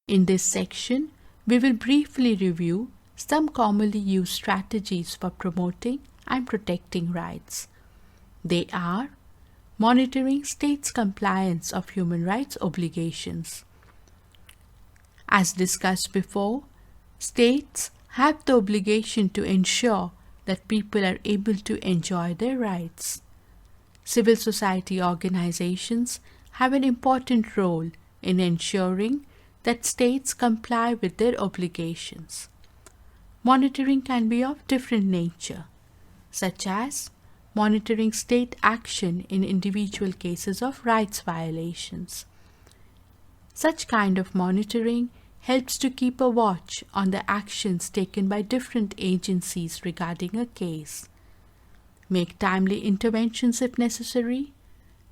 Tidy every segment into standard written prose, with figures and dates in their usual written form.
In this section, we will briefly review some commonly used strategies for promoting and protecting rights. They are monitoring states' compliance of human rights obligations. As discussed before, states have the obligation to ensure that people are able to enjoy their rights. Civil society organizations have an important role in ensuring that states comply with their obligations. Monitoring can be of different nature, such as monitoring state action in individual cases of rights violations. Such kind of monitoring helps to keep a watch on the actions taken by different agencies regarding a case, make timely interventions if necessary,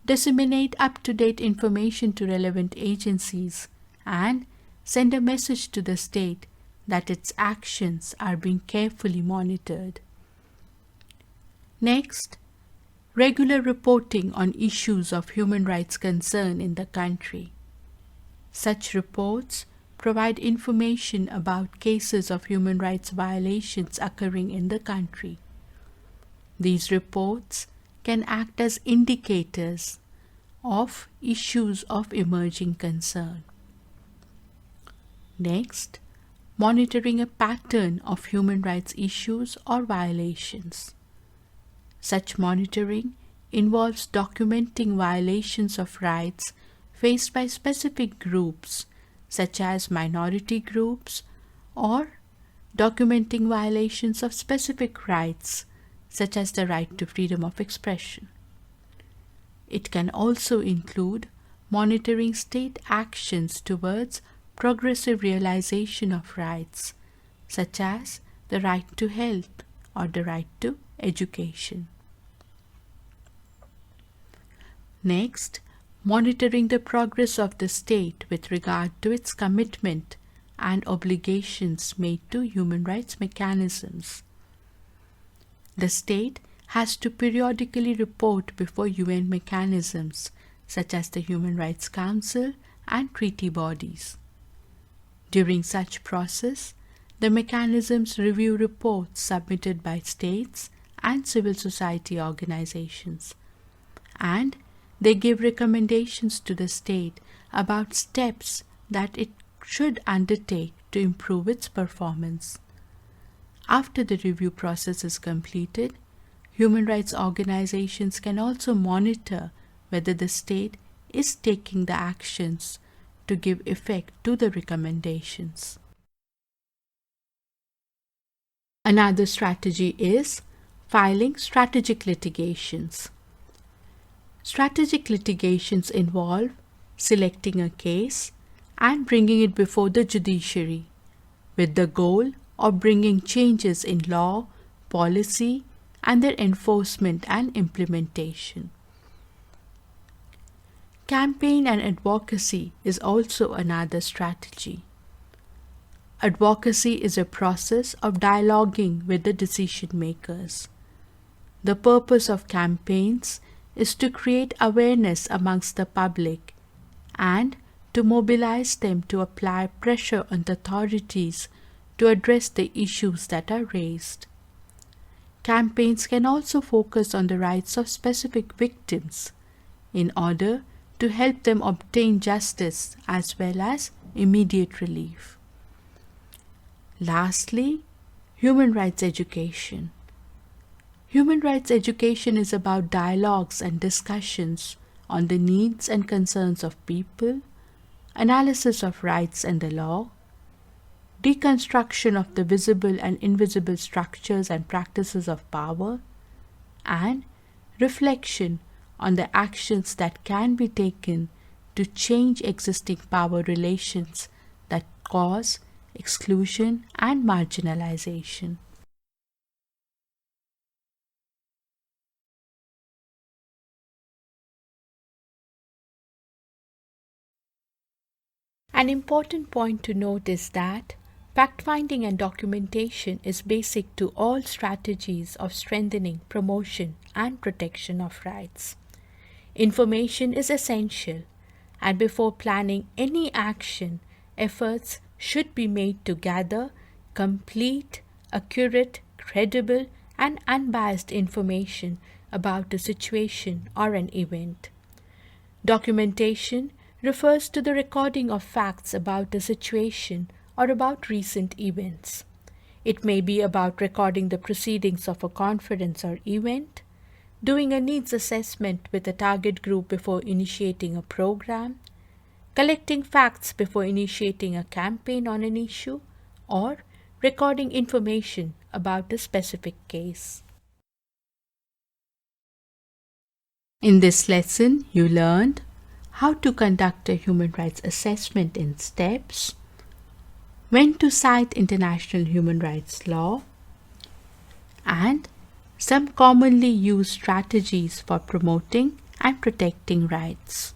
disseminate up-to-date information to relevant agencies, and send a message to the state that its actions are being carefully monitored. Next, regular reporting on issues of human rights concern in the country. Such reports provide information about cases of human rights violations occurring in the country. These reports can act as indicators of issues of emerging concern. Next, monitoring a pattern of human rights issues or violations. Such monitoring involves documenting violations of rights faced by specific groups, such as minority groups, or documenting violations of specific rights, such as the right to freedom of expression. It can also include monitoring state actions towards progressive realization of rights, such as the right to health or the right to education. Next, monitoring the progress of the state with regard to its commitment and obligations made to human rights mechanisms. The state has to periodically report before UN mechanisms such as the Human Rights Council and treaty bodies. During such process, the mechanisms review reports submitted by states and civil society organizations, and they give recommendations to the state about steps that it should undertake to improve its performance. After the review process is completed, human rights organizations can also monitor whether the state is taking the actions to give effect to the recommendations. Another strategy is filing strategic litigations. Strategic litigations involve selecting a case and bringing it before the judiciary with the goal of bringing changes in law, policy, and their enforcement and implementation. Campaign and advocacy is also another strategy. Advocacy is a process of dialoguing with the decision makers. The purpose of campaigns is to create awareness amongst the public and to mobilize them to apply pressure on the authorities to address the issues that are raised. Campaigns can also focus on the rights of specific victims in order to help them obtain justice as well as immediate relief. Lastly, human rights education. Human rights education is about dialogues and discussions on the needs and concerns of people, analysis of rights and the law, deconstruction of the visible and invisible structures and practices of power, and reflection on the actions that can be taken to change existing power relations that cause exclusion and marginalization. An important point to note is that fact-finding and documentation is basic to all strategies of strengthening, promotion, and protection of rights. Information is essential, and before planning any action, efforts should be made to gather complete, accurate, credible, and unbiased information about a situation or an event. Documentation refers to the recording of facts about a situation or about recent events. It may be about recording the proceedings of a conference or event, doing a needs assessment with a target group before initiating a program, collecting facts before initiating a campaign on an issue, or recording information about a specific case. In this lesson, you learned how to conduct a human rights assessment in steps, when to cite international human rights law, and some commonly used strategies for promoting and protecting rights.